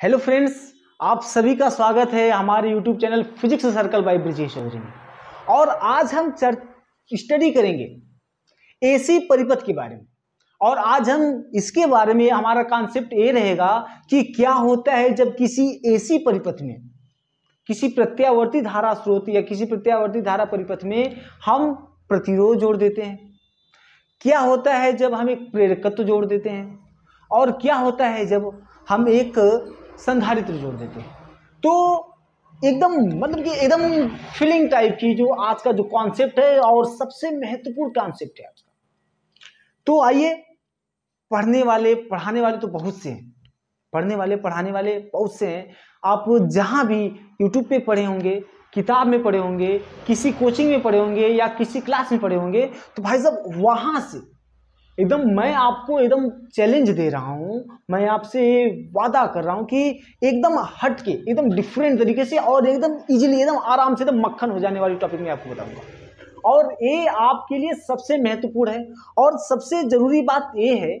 Hello friends, आप सभी का स्वागत है हमारे YouTube channel physics circle by Brijesh Chaudhary में। और आज हम स्टडी करेंगे एसी परिपथ के बारे में। और आज हम इसके बारे में हमारा कॉन्सेप्ट ये रहेगा कि क्या होता है जब किसी एसी परिपथ में, किसी प्रत्यावर्ती धारा स्रोत या किसी प्रत्यावर्ती धारा परिपथ में हम प्रतिरोध जोड़ देते हैं। क्या होता है जब हम एक प्रेरकत्व जोड़ देते हैं, और क्या होता है जब हम एक संधारित्र जोड़ देते हैं। तो एकदम मतलब कि एकदम फीलिंग टाइप की जो आज का जो कॉन्सेप्ट है और सबसे महत्वपूर्ण कॉन्सेप्ट है आज का। तो आइए, पढ़ने वाले पढ़ाने वाले तो बहुत से हैं, पढ़ने वाले पढ़ाने वाले बहुत से हैं। आप जहां भी यूट्यूब पे पढ़े होंगे, किताब में पढ़े होंगे, किसी कोचिंग में पढ़े होंगे या किसी क्लास में पढ़े होंगे, तो भाई साहब वहां से एकदम मैं आपको एकदम चैलेंज दे रहा हूं, मैं आपसे वादा कर रहा हूं कि एकदम हट के, एकदम डिफरेंट तरीके से और एकदम इजीली, एकदम आराम से, एकदम मक्खन हो जाने वाली टॉपिक मैं आपको बताऊंगा। और ये आपके लिए सबसे महत्वपूर्ण है। और सबसे जरूरी बात ये है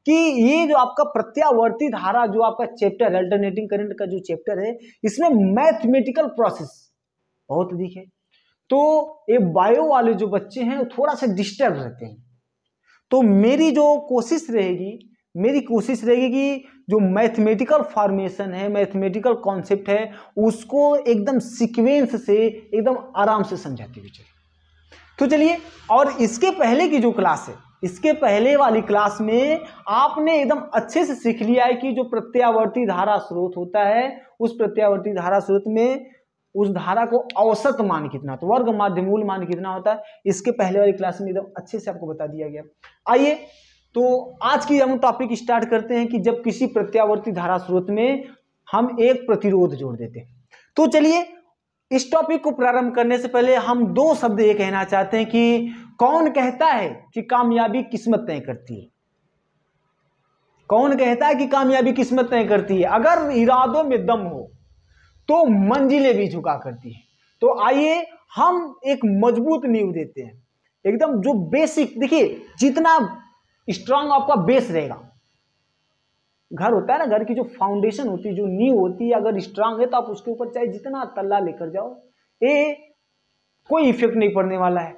कि ये जो आपका प्रत्यावर्ती धारा, जो आपका चैप्टर अल्टरनेटिंग करंट का जो चैप्टर है, इसमें मैथमेटिकल प्रोसेस बहुत अधिक है। तो ये बायो वाले जो बच्चे हैं वो थोड़ा सा डिस्टर्ब रहते हैं। तो मेरी कोशिश रहेगी कि जो मैथमेटिकल फॉर्मेशन है, मैथमेटिकल कॉन्सेप्ट है, उसको एकदम सीक्वेंस से एकदम आराम से समझाते हुए चलिए। तो चलिए, और इसके पहले की जो क्लास है, इसके पहले वाली क्लास में आपने एकदम अच्छे से सीख लिया है कि जो प्रत्यावर्ती धारा स्रोत होता है, उस प्रत्यावर्ती धारा स्रोत में उस धारा को औसत मान कितना, तो वर्ग माध्य मूल मान कितना होता है, इसके पहले वाली क्लास में एकदम अच्छे से आपको बता दिया गया। आइए, तो आज की हम टॉपिक स्टार्ट करते हैं कि जब किसी प्रत्यावर्ती धारा स्रोत में हम एक प्रतिरोध जोड़ देते हैं। तो चलिए, इस टॉपिक को प्रारंभ करने से पहले हम दो शब्द ये कहना चाहते हैं कि कौन कहता है कि कामयाबी किस्मत तय करती है? कौन कहता है कि कामयाबी किस्मत तय करती है? अगर इरादों में दम हो तो मंजिलें भी झुका करती है। तो आइए हम एक मजबूत नींव देते हैं, एकदम जो बेसिक, देखिए जितना स्ट्रांग आपका बेस रहेगा, घर होता है ना, घर की जो फाउंडेशन होती है, जो नींव होती है, अगर स्ट्रांग है तो आप उसके ऊपर चाहे जितना तल्ला लेकर जाओ, ये कोई इफेक्ट नहीं पड़ने वाला है।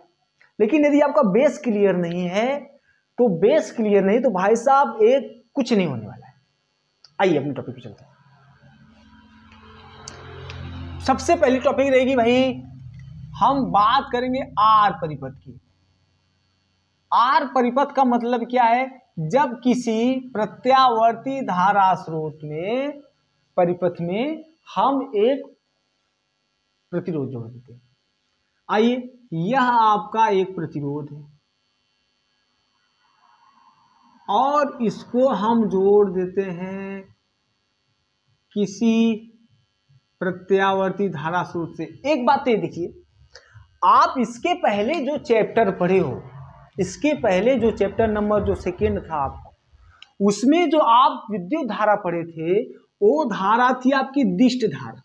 लेकिन यदि आपका बेस क्लियर नहीं है, तो बेस क्लियर नहीं तो भाई साहब एक कुछ नहीं होने वाला है। आइए अपने टॉपिक पे चलते हैं। सबसे पहली टॉपिक रहेगी भाई, हम बात करेंगे आर परिपथ की। आर परिपथ का मतलब क्या है? जब किसी प्रत्यावर्ती धारा स्रोत में, परिपथ में हम एक प्रतिरोध जोड़ देते हैं। आइए, यह आपका एक प्रतिरोध है और इसको हम जोड़ देते हैं किसी प्रत्यावर्ती धारा स्रोत से। एक बात ये देखिए, आप इसके पहले जो चैप्टर पढ़े हो, इसके पहले जो चैप्टर नंबर जो सेकेंड था आपका, उसमें जो आप विद्युत धारा पढ़े थे, वो धारा थी आपकी दिष्ट धारा।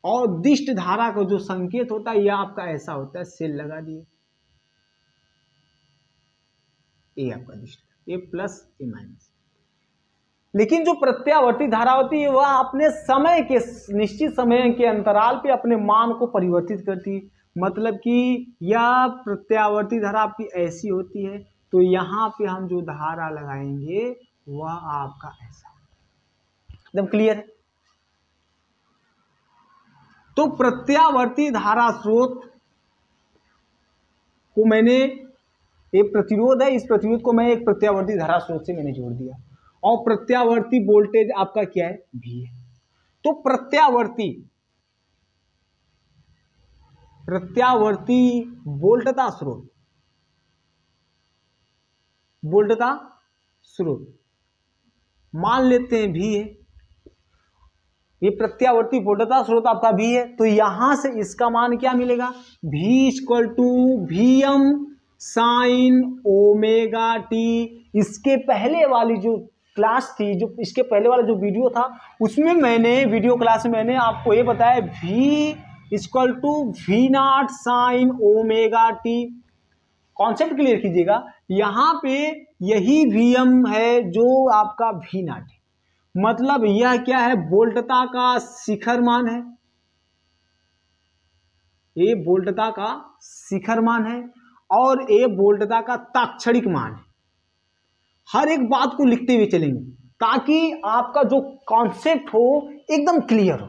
और दिष्ट धारा का जो संकेत होता है, यह आपका ऐसा होता है, सेल लगा दिए, ये आपका दिष्ट, ये प्लस ये माइनस। लेकिन जो प्रत्यावर्ती धारा होती है, वह अपने समय के, निश्चित समय के अंतराल पे अपने मान को परिवर्तित करती है। मतलब कि यह प्रत्यावर्ती धारा आपकी ऐसी होती है, तो यहाँ पे हम जो धारा लगाएंगे वह आपका ऐसा, एकदम क्लियर है। तो प्रत्यावर्ती धारा स्रोत को मैंने, एक प्रतिरोध है, इस प्रतिरोध को मैं एक प्रत्यावर्ती धारा स्रोत से मैंने जोड़ दिया, और प्रत्यावर्ती वोल्टेज आपका क्या है? V है। तो प्रत्यावर्ती वोल्टता स्रोत, वोल्टता स्रोत मान लेते हैं V है, ये प्रत्यावर्ती वोल्टता स्रोत आपका V है। तो यहां से इसका मान क्या मिलेगा? V equal to Vm sine omega t. इसके पहले वाली जो क्लास थी, जो इसके पहले वाला जो वीडियो था, उसमें मैंने वीडियो क्लास में मैंने आपको ये बताया, V equal to V not sine omega t. Concept clear कीजिएगा, यहां पे यही Vm है जो आपका V नॉट है। मतलब यह क्या है, वोल्टता का शिखर मान है, ये वोल्टता का शिखर मान है और ये वोल्टता का ताक्षणिक मान है। हर एक बात को लिखते हुए चलेंगे ताकि आपका जो कॉन्सेप्ट हो एकदम क्लियर हो,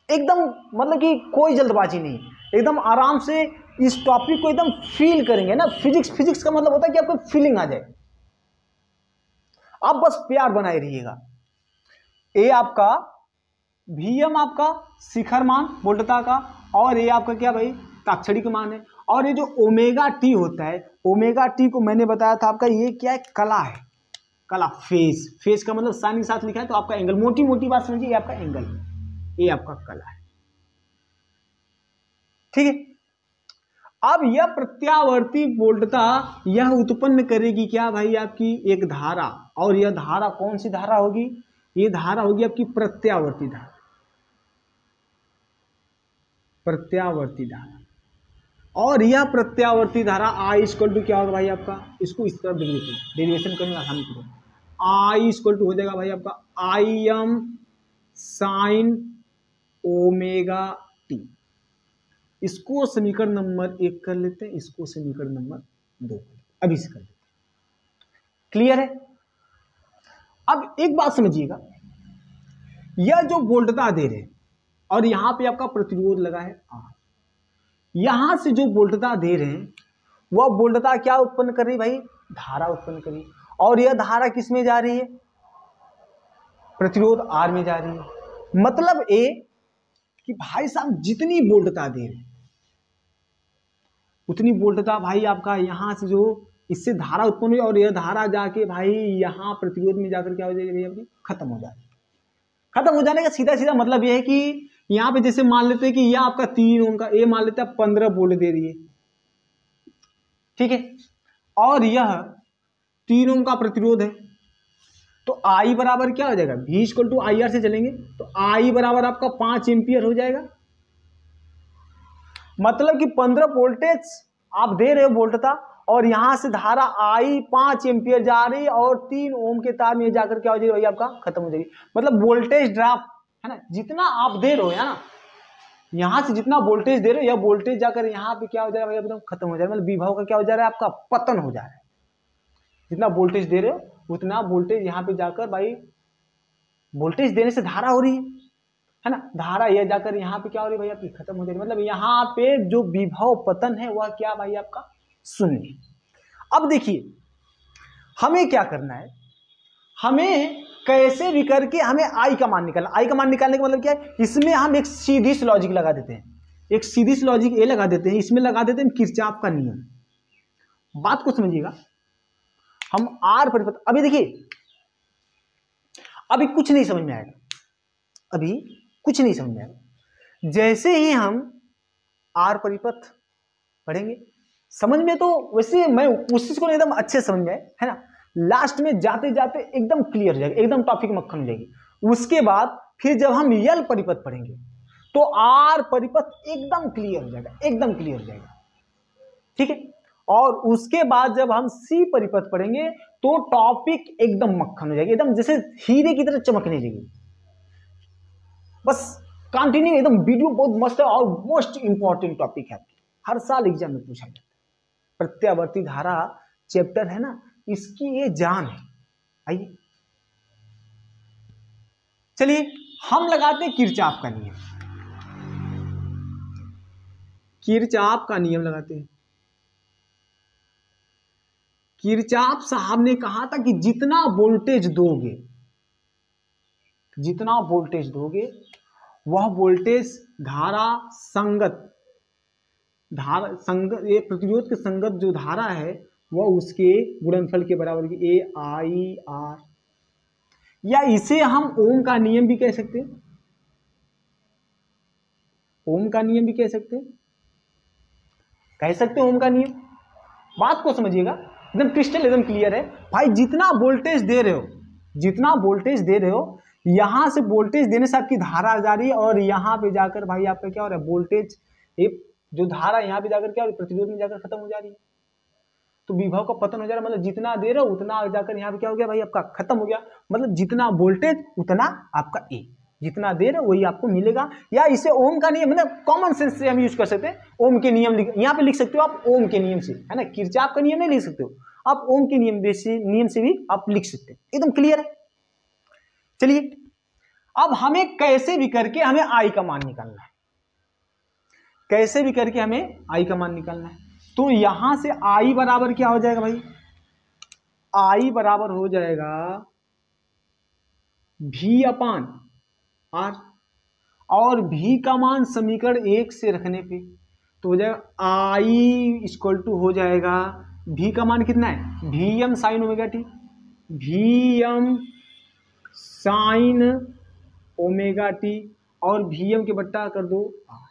एकदम मतलब कि कोई जल्दबाजी नहीं, एकदम आराम से इस टॉपिक को एकदम फील करेंगे ना। फिजिक्स का मतलब होता है कि आपको फीलिंग आ जाए, आप बस प्यार बनाए रहिएगा। ए आपका Vm आपका शिखर मान वोल्टता का, और ये आपका क्या भाई, ताक्षणिक मान है। और ये जो ओमेगा टी होता है, ओमेगा टी को मैंने बताया था आपका, ये क्या है, कला है, कला। फेज का मतलब साइन के साथ लिखा है तो आपका एंगल, मोटी मोटी बात समझिए, ये आपका एंगल, ये आपका कला है, ठीक है। अब यह प्रत्यावर्ती वोल्टता यह उत्पन्न करेगी क्या भाई, आपकी एक धारा, और यह धारा कौन सी धारा होगी, ये धारा होगी आपकी प्रत्यावर्ती धारा, प्रत्यावर्ती धारा। और यह प्रत्यावर्ती धारा आई इक्वल टू क्या होगा भाई आपका, इसको इस तरह डेरिवेशन करने आसानी करो, आई इक्वल टू हो जाएगा भाई आपका आई एम साइन ओमेगा टी। इसको समीकरण नंबर 1 कर लेते हैं, इसको समीकरण नंबर 2 अभी से कर लेते हैं। क्लियर है। अब एक बात समझिएगा, यह जो वोल्टता दे रहे हैं और यहां पे आपका प्रतिरोध लगा है R, यहां से जो वोल्टता दे रहे हैं वह वोल्टता क्या उत्पन्न कर रही भाई, धारा उत्पन्न कर रही, और यह धारा किस में जा रही है, प्रतिरोध R में जा रही है। मतलब ए कि भाई साहब जितनी वोल्टता दे रहे उतनी वोल्टता भाई आपका यहां से जो इससे धारा उत्पन्न हुई, और यह धारा जाके भाई यहां प्रतिरोध में जाकर क्या हो जाएगी भाई आपकी, खत्म हो जाएगी। खत्म हो जाने का सीधा सीधा मतलब यह है कि यहां पे जैसे मान लेते हैं कि यह आपका 3 ओम का, ये मान लेते हैं 15 वोल्ट दे रही है, ठीक है, और यह 3 ओम का प्रतिरोध है, तो आई बराबर क्या हो जाएगा, V equal to I R से चलेंगे तो आई बराबर आपका 5 एम्पियर हो जाएगा। मतलब कि 15 वोल्टेज आप दे रहे हो वोल्टता, और यहां से धारा आई 5 एम्पियर जा रही है, और 3 ओम के तार में जाकर क्या हो जाएगी भाई आपका, खत्म हो जाएगी। मतलब वोल्टेज ड्रॉप है ना, जितना आप दे रहे हो है ना, यहां से जितना वोल्टेज दे रहे हो, यह वोल्टेज जाकर यहां पे क्या हो जाएगा भाई एकदम खत्म हो जाएगा। मतलब विभव का क्या हो जा रहा है, आपका पतन हो जा रहा है। जितना वोल्टेज दे रहे हो उतना वोल्टेज यहां पे जाकर भाई, वोल्टेज देने से धारा हो रही है ना, धारा यह जाकर यहाँ पे क्या हो रही है भाई आपकी, खत्म हो जाएगी। मतलब यहाँ पे जो विभव पतन है वह क्या भाई आपका, शून्य। अब देखिए हमें क्या करना है, हमें कैसे भी करके हमें आई का मान निकालना। आई का मान निकालने का मतलब क्या है, इसमें हम एक सीधी सी लॉजिक लगा देते हैं, एक सीधी सी लॉजिक ये लगा देते हैं, इसमें लगा देते हैं किरचॉफ का नियम। बात को समझिएगा, हम आर परिपथ, अभी देखिए अभी कुछ नहीं समझ में आएगा, अभी कुछ नहीं समझ में आएगा। जैसे ही हम आर परिपथ पढ़ेंगे समझ में, तो वैसे मैं कोशिश करूं एकदम अच्छे समझ में आए, है ना, लास्ट में जाते जाते एकदम क्लियर हो जाएगा, एकदम टॉपिक मक्खन हो जाएगी। उसके बाद फिर जब हम यल परिपथ पढ़ेंगे तो आर परिपथ एकदम क्लियर हो जाएगा, एकदम क्लियर हो जाएगा, ठीक है। और उसके बाद जब हम सी परिपथ पढ़ेंगे तो टॉपिक एकदम मक्खन हो जाएगी, एकदम जैसे हीरे की तरह चमकने लगेगी। बस कंटिन्यू, एकदम वीडियो बहुत मस्त है और मोस्ट इंपॉर्टेंट टॉपिक है, हर साल एग्जाम में पूछा जाता है। प्रत्यावर्ती धारा चैप्टर है ना, इसकी ये जान है। आइए चलिए हम लगाते हैं किरचॉफ का नियम, किरचॉफ का नियम लगाते हैं। किरचॉफ साहब ने कहा था कि जितना वोल्टेज दोगे, जितना वोल्टेज दोगे वह वोल्टेज धारा संगत, धारा संगत, ये प्रतिरोध के संगत जो धारा है वह उसके गुणनफल के बराबर की, ए आई आर, या इसे हम ओम का नियम भी कह सकते हैं, ओम का नियम भी कह सकते हैं, कह सकते हैं ओम का नियम। बात को समझिएगा, एकदम क्रिस्टल एकदम क्लियर है भाई। जितना वोल्टेज दे रहे हो, जितना वोल्टेज दे रहे हो, यहां से वोल्टेज देने से आपकी धारा जा रही है, और यहां पे जाकर भाई आपका क्या हो रहा है, वोल्टेज जो धारा यहां पे जाकर क्या हो रही है, प्रतिरोध में जाकर खत्म हो जा रही है। तो विभव का पतन हो जा रहा है, मतलब जितना दे रहे हो उतना जाकर यहाँ पे क्या हो गया भाई, आपका खत्म हो गया। मतलब जितना वोल्टेज उतना आपका ए, जितना दे रहे हो वही आपको मिलेगा। या इसे ओम का नियम, मतलब कॉमन सेंस से हम यूज कर सकते हैं। ओम के नियम यहाँ पे लिख सकते हो आप, ओम के नियम से, है ना। किरचॉफ का नियम नहीं लिख सकते हो आप, ओम के नियम से भी आप लिख सकते हैं। एकदम क्लियर है। चलिए अब हमें कैसे भी करके हमें आई का मान निकालना है, कैसे भी करके हमें आई का मान निकालना है। तो यहां से आई बराबर क्या हो जाएगा भाई, आई बराबर हो जाएगा भी अपान आर, और भी का मान समीकरण 1 से रखने पे तो हो जाएगा आई इक्वल टू हो जाएगा, भी का मान कितना है, v m sine omega t, v m sine omega t, और वी एम के बट्टा कर दो आर।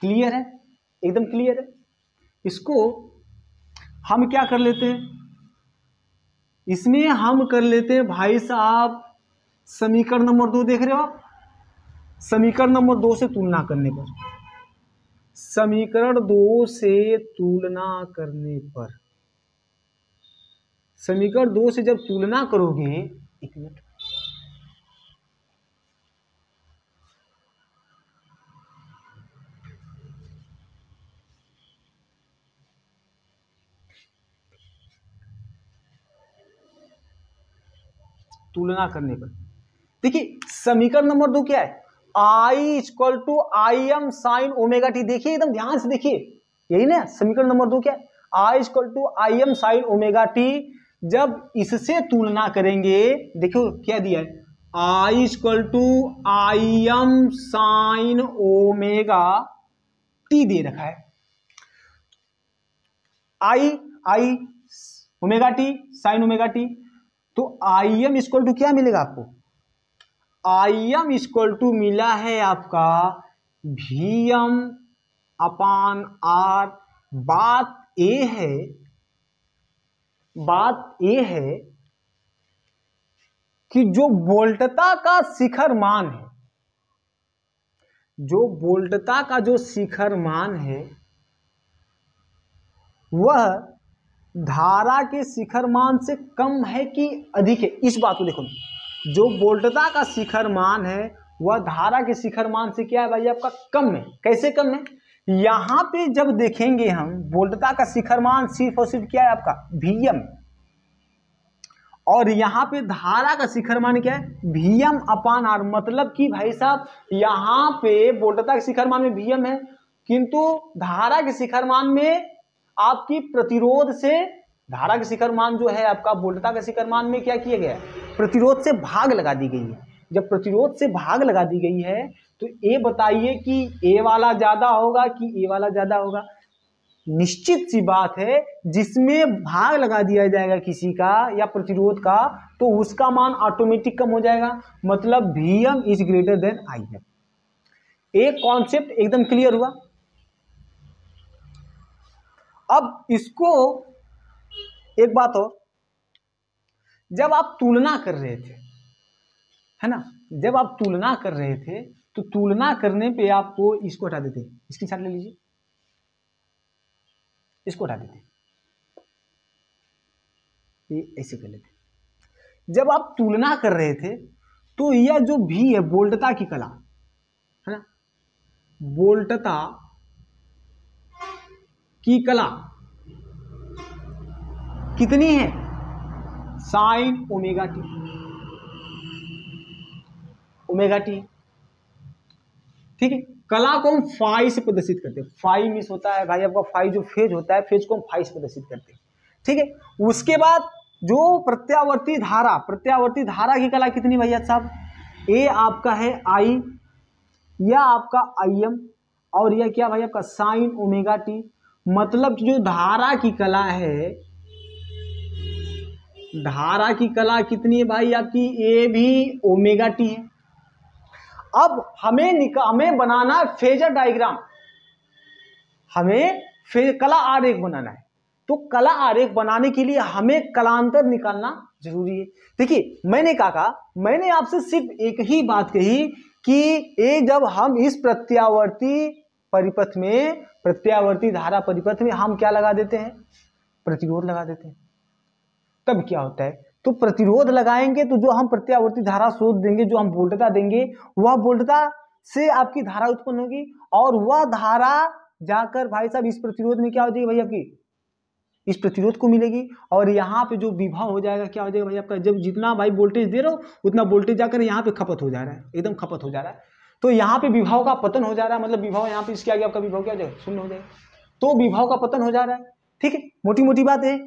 क्लियर है, एकदम क्लियर है। इसको हम क्या कर लेते हैं, इसमें हम कर लेते हैं भाई साहब समीकरण नंबर 2 देख रहे हो आप, समीकरण नंबर 2 से तुलना करने पर, समीकरण 2 से तुलना करने पर, समीकरण 2 से जब तुलना करोगे, एक मिनट, तुलना करने पर देखिए समीकरण नंबर 2 क्या है, I equal to I M sine omega T. देखिए एकदम ध्यान से देखिए, यही ना समीकरण नंबर 2 क्या है, I equal to I M sine omega T. जब इससे तुलना करेंगे, देखो क्या दिया है, I equal to I M sine omega T दे रखा है, I omega T sine omega T. तो आई एम इक्वल टू क्या मिलेगा आपको, आई एम इक्वल टू मिला है आपका वी एम अपान आर। बात ये है कि जो वोल्टता का शिखर मान है, जो वोल्टता का जो शिखर मान है वह धारा के शिखर मान से कम है कि अधिक है। इस बात को देखो, जो वोल्टता का शिखर मान है वह धारा के शिखर मान से क्या है भाई आपका कम है। कैसे कम है, यहां पे जब देखेंगे हम वोल्टता का शिखर मान सिर्फ और सिर्फ क्या है आपका Vm, और यहां पे धारा का शिखर मान क्या है Vm अपान आर। मतलब कि भाई साहब यहां पे वोल्टता के शिखर मान में Vm है, किंतु धारा के शिखर मान में आपकी प्रतिरोध से, धारा के शिखर मान जो है आपका वोल्टता के शिखर मान में क्या किया गया है, प्रतिरोध से भाग लगा दी गई है। जब प्रतिरोध से भाग लगा दी गई है तो ये बताइए कि ए वाला ज्यादा होगा कि ए वाला ज्यादा होगा। निश्चित सी बात है, जिसमें भाग लगा दिया जाएगा किसी का या प्रतिरोध का तो उसका मान ऑटोमेटिक कम हो जाएगा। मतलब Vm is greater than Im। एक कॉन्सेप्ट एकदम क्लियर हुआ। अब इसको एक बात हो, जब आप तुलना कर रहे थे, है ना, जब आप तुलना कर रहे थे तो तुलना करने पे आपको इसको हटा देते, इसकी छाट ले लीजिए, इसको हटा देते, ये ऐसे कर लेते। जब आप तुलना कर रहे थे तो यह जो भी है वोल्टता की कला, है ना, वोल्टता की कला कितनी है, sign omega T, omega T, ठीक है। कला को हम फाई से प्रदर्शित करते हैं, फाई मिस होता है भाई आपका, फाई जो फेज होता है, फेज को हम फाई से प्रदर्शित करते हैं, ठीक है। उसके बाद जो प्रत्यावर्ती धारा, प्रत्यावर्ती धारा की कला कितनी भैया साहब, ए आपका है आई, या आपका आई एम, और यह क्या भाई आपका साइन ओमेगा टी। मतलब जो धारा की कला है, धारा की कला कितनी है भाई आपकी, ए भी ओमेगा टी है। अब हमें बनाना फेजर डायग्राम, हमें कला आरेख बनाना है। तो कला आरेख बनाने के लिए हमें कलांतर निकालना जरूरी है। देखिए मैंने कहा, मैंने आपसे सिर्फ एक ही बात कही कि जब हम इस प्रत्यावर्ती परिपथ में प्रत्यावर्ती धारा परिपथ में हम क्या लगा देते हैं, प्रतिरोध लगा देते हैं। तब क्या होता है, तो प्रतिरोध लगाएंगे तो जो हम प्रत्यावर्ती धारा स्रोत देंगे, जो हम वोल्टता देंगे, वह वोल्टता से आपकी धारा उत्पन्न होगी और वह धारा जाकर भाई साहब इस प्रतिरोध में क्या हो जाएगी भाई, आपकी इस प्रतिरोध को मिलेगी और यहाँ पे जो विभव हो जाएगा क्या हो जाएगा भाई आपका, जब जितना भाई वोल्टेज दे रहे हो उतना वोल्टेज जाकर यहाँ पे खपत हो जा रहा है, एकदम खपत हो जा रहा है। तो यहाँ पे विभव का पतन हो जा रहा है, मतलब विभव यहाँ पे इसके आगे आपका विभव क्या हो जाएगा, शून्य हो जाएगा। तो विभव का पतन हो जा रहा है, ठीक है, मोटी मोटी बात है।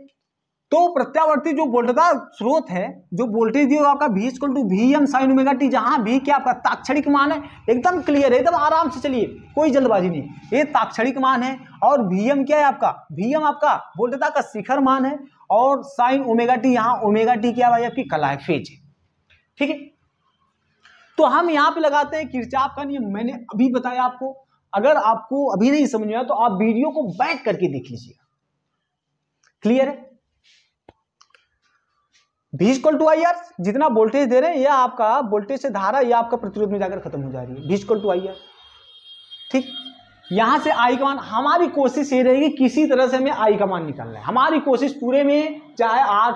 तो प्रत्यावर्ती जो वोल्टता स्रोत है, जो वोल्टेज दिया आपका V = Vm sin omega T, जहां भी क्या आपका ताक्षणिक मान है, एकदम क्लियर है, एकदम आराम से चलिए, कोई जल्दबाजी नहीं, ये ताक्षणिक मान है। और Vm क्या है आपका, Vm आपका वोल्टता का शिखर मान है और साइन ओमेगा टी, यहाँ ओमेगा टी क्या भाई आपकी कला है, फेज है, ठीक है। तो हम यहाँ पे लगाते हैं किरचॉफ का नियम, मैंने अभी बताया आपको। अगर आपको अभी नहीं समझ में आया तो आप वीडियो को बैक करके देख लीजिएगा, क्लियर है। V = IR, जितना वोल्टेज दे रहे हैं या आपका वोल्टेज से धारा या आपका प्रतिरोध में जाकर खत्म हो जा रही है, V = IR, ठीक। यहां से I का मान, हमारी कोशिश ये रहेगी किसी तरह से हमें I का मान निकालना है। हमारी कोशिश पूरे में, चाहे R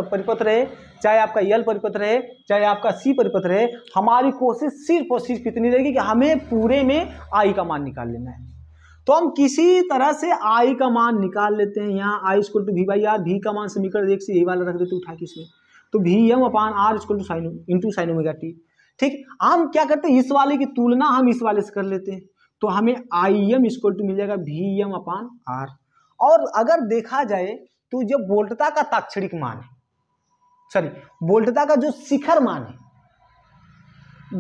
परिपथ रहे, चाहे आपका L परिपथ रहे, चाहे आपका C परिपथ रहे, हमारी कोशिश सिर्फ और सिर्फ कितनी रहेगी कि हमें पूरे में I का मान निकाल लेना है। तो हम किसी तरह से I का मान निकाल लेते हैं। यहाँ I = V/R, V का मान समीकरण 1 से ये वाला रख देते उठा के इसमें, तो Vm/R = sin ओमेगा टी, ठीक। हम क्या करते हैं, इस वाले की तुलना हम इस वाले से कर लेते हैं, तो हमें Im = मिल जाएगा Vm/R। और अगर देखा जाए तो जब वोल्टता का ताक्षणिक मान है, सॉरी वोल्टता का जो शिखर मान है,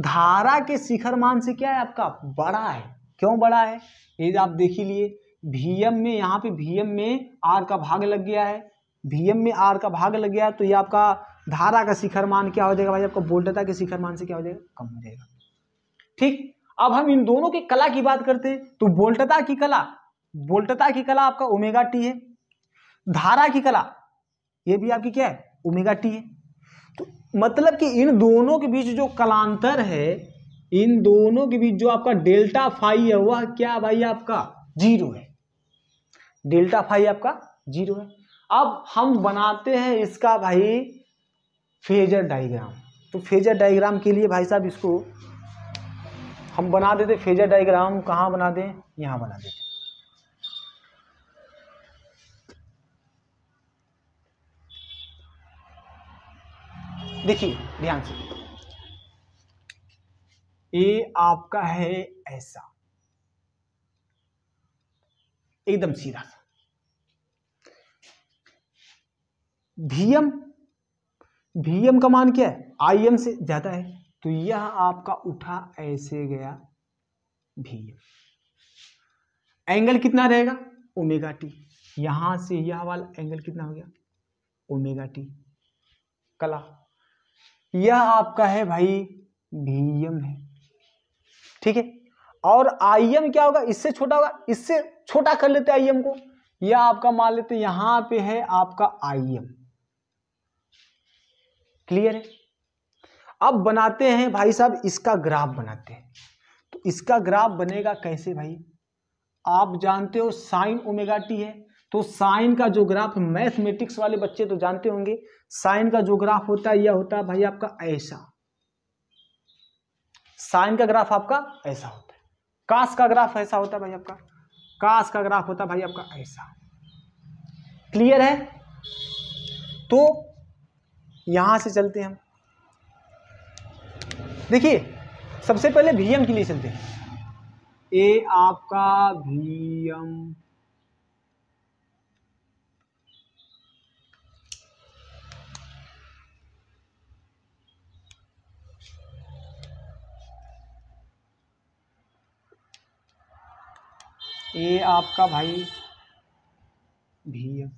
धारा के शिखर मान से क्या है आपका बड़ा है। क्यों बड़ा है, ये आप देख ही लिए, Vm में, यहाँ पे Vm में R का भाग लग गया है, Vm में R का भाग लग गया, तो ये आपका धारा का शिखर मान क्या हो जाएगा भाई, आपका वोल्टता के शिखर मान से क्या हो जाएगा, कम हो जाएगा, ठीक। अब हम इन दोनों की कला की बात करते हैं, तो वोल्टता की कला आपका ओमेगा टी है, धारा की कला ये भी आपकी क्या है, ओमेगा टी है। तो मतलब कि इन दोनों के बीच जो कलांतर है, इन दोनों के बीच जो आपका डेल्टा फाई है, वह क्या भाई आपका 0 है, डेल्टा फाई आपका 0 है। अब हम बनाते हैं इसका भाई फेजर डायग्राम। तो फेजर डायग्राम के लिए भाई साहब इसको हम बना देते, फेजर डायग्राम कहाँ बना दें, यहाँ बना देते। देखिए ध्यान से, ये आपका है ऐसा, एकदम सीधा सा। Vm का मान क्या है, Im से ज्यादा है, तो यह आपका उठा ऐसे गया Vm। एंगल कितना रहेगा, ओमेगा टी, यहां से यह वाला एंगल कितना हो गया, ओमेगा टी कला। यह आपका है भाई Vm है, ठीक है। और Im क्या होगा, इससे छोटा होगा, इससे छोटा कर लेते हैं Im को, यह आपका मान लेते यहां पे है आपका Im, क्लियर है। अब बनाते हैं भाई साहब इसका ग्राफ बनाते हैं। तो इसका ग्राफ बनेगा कैसे भाई, आप जानते हो साइन ओमेगा टी है, तो साइन का जो ग्राफ, मैथमेटिक्स वाले बच्चे तो जानते होंगे, साइन का जो ग्राफ होता है यह होता है भाई आपका ऐसा, साइन का ग्राफ आपका ऐसा होता है। कास का ग्राफ ऐसा होता है भाई आपका, कास का ग्राफ होता है भाई आपका ऐसा, क्लियर है। तो यहां से चलते हैं हम, देखिए सबसे पहले Vm के लिए चलते हैं। ए आपका Vm, ए आपका भाई Vm,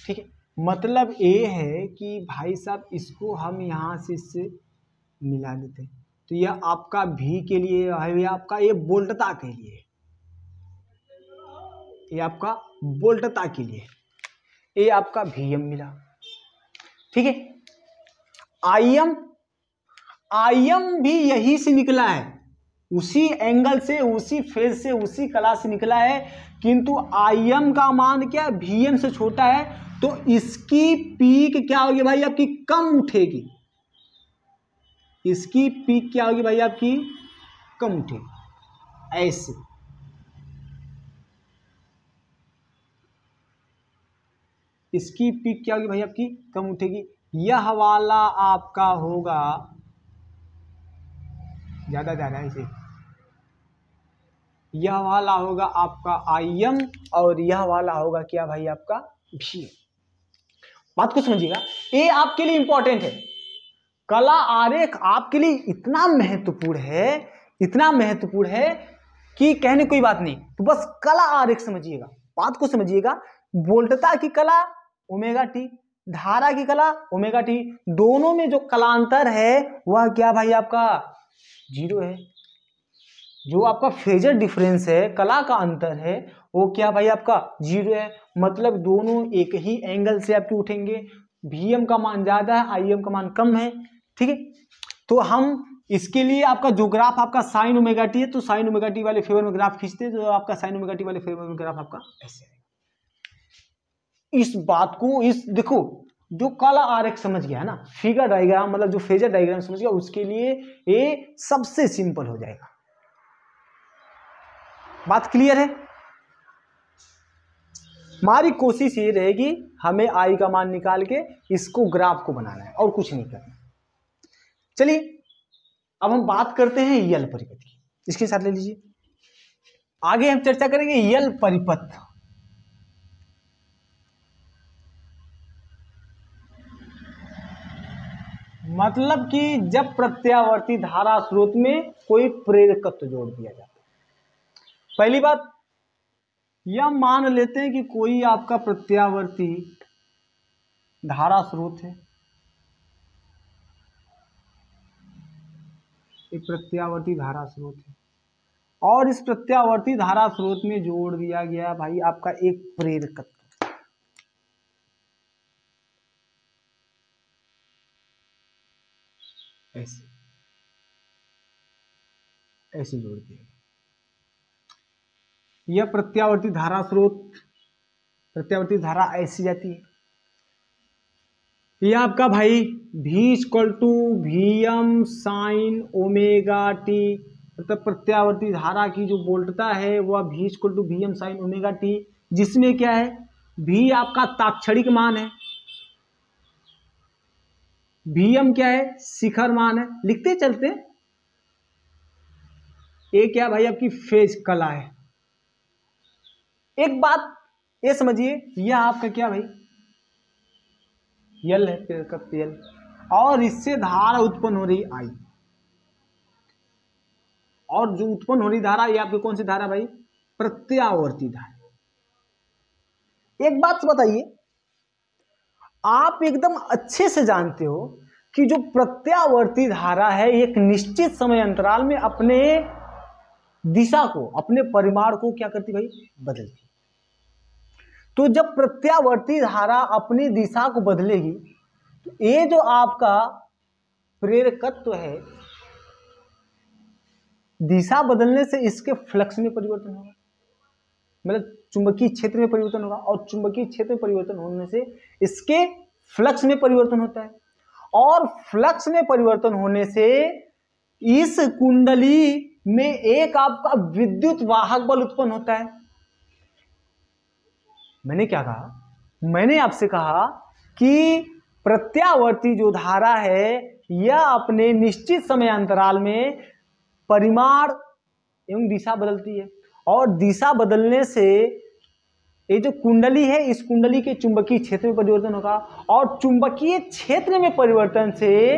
ठीक है। मतलब ये है कि भाई साहब इसको हम यहां से इससे मिला देते हैं, तो यह आपका V के लिए है, आपका ये वोल्टता के लिए, ये आपका वोल्टता के लिए, ये आपका Vm मिला, ठीक है। Im भी यही से निकला है, उसी एंगल से, उसी फेज से, उसी कला से निकला है, किंतु Im का मान क्या है, Vm से छोटा है, तो इसकी पीक क्या होगी भाई आपकी, कम उठेगी। इसकी पीक क्या होगी भाई आपकी, कम उठेगी। ऐसे इसकी पीक क्या होगी भाई आपकी, कम उठेगी। यह वाला आपका होगा ज्यादा ज्यादा इसे, यह वाला होगा आपका Im और यह वाला होगा क्या भाई आपका Vm। बात को समझिएगा, ये आपके लिए इंपॉर्टेंट है। कला आरेख आपके लिए इतना महत्वपूर्ण है, इतना महत्वपूर्ण है कि कहने कोई बात नहीं। तो बस कला आरेख समझिएगा, बात को समझिएगा। वोल्टता की कला ओमेगा टी, धारा की कला ओमेगा टी, दोनों में जो कलांतर है वह क्या भाई आपका जीरो है। जो आपका फेजर डिफरेंस है, कला का अंतर है, वो क्या भाई आपका जीरो है। मतलब दोनों एक ही एंगल से आपके उठेंगे। Vm का मान ज्यादा है, Im का मान कम है, ठीक है। तो हम इसके लिए आपका जो ग्राफ आपका साइन ओमेगा टी है, तो साइन ओमेगा टी वाले फेवर में ग्राफ खींचते हैं, तो आपका साइन ओमेगा टी वाले फेवर में ग्राफ आपका ऐसे है। इस बात को, इस देखो जो कला आरेख समझ गया है ना, फिगर डायग्राम मतलब जो फेजर डायग्राम समझ गया, उसके लिए ये सबसे सिंपल हो जाएगा। बात क्लियर है। हमारी कोशिश ये रहेगी, हमें आई का मान निकाल के इसको ग्राफ को बनाना है और कुछ नहीं करना। चलिए अब हम बात करते हैं यल परिपथ की, इसके साथ ले लीजिए। आगे हम चर्चा करेंगे यल परिपथ। मतलब कि जब प्रत्यावर्ती धारा स्रोत में कोई प्रेरकत्व जोड़ दिया जाता है। पहली बात यह मान लेते हैं कि कोई आपका प्रत्यावर्ती धारा स्रोत है, एक प्रत्यावर्ती धारा स्रोत है, और इस प्रत्यावर्ती धारा स्रोत में जोड़ दिया गया भाई आपका एक प्रेरकत्व। ऐसे ऐसे जोड़ दिया, यह प्रत्यावर्ती धारा स्रोत, प्रत्यावर्ती धारा ऐसी जाती है। यह आपका भाई V=Vm साइन ओमेगा टी, मतलब प्रत्यावर्ती धारा की जो वोल्टता है वह V=Vm साइन ओमेगा टी, जिसमें क्या है, V आपका ताक्षणिक मान है, Vm क्या है, शिखर मान है। लिखते चलते, ये क्या भाई आपकी फेज कला है। एक बात ये समझिए, यह आपका क्या भाई यल है, प्रेरकत्व यल, और इससे धारा उत्पन्न हो रही आई, और जो उत्पन्न हो रही धारा ये आपकी कौन सी धारा भाई, प्रत्यावर्ती धारा। एक बात बताइए, आप एकदम अच्छे से जानते हो कि जो प्रत्यावर्ती धारा है एक निश्चित समय अंतराल में अपने दिशा को, अपने परिमाण को क्या करती भाई, बदलती। तो जब प्रत्यावर्ती धारा अपनी दिशा को बदलेगी, तो ये जो आपका प्रेरकत्व है, दिशा बदलने से इसके फ्लक्स में परिवर्तन होगा, मतलब चुंबकीय क्षेत्र में परिवर्तन होगा, और चुंबकीय क्षेत्र में परिवर्तन होने से इसके फ्लक्स में परिवर्तन होता है, और फ्लक्स में परिवर्तन होने से इस कुंडली में एक आपका विद्युत वाहक बल उत्पन्न होता है। मैंने क्या कहा, मैंने आपसे कहा कि प्रत्यावर्ती जो धारा है यह अपने निश्चित समय अंतराल में परिमाण एवं दिशा बदलती है, और दिशा बदलने से ये जो कुंडली है, इस कुंडली के चुंबकीय क्षेत्र में परिवर्तन होगा, और चुंबकीय क्षेत्र में परिवर्तन से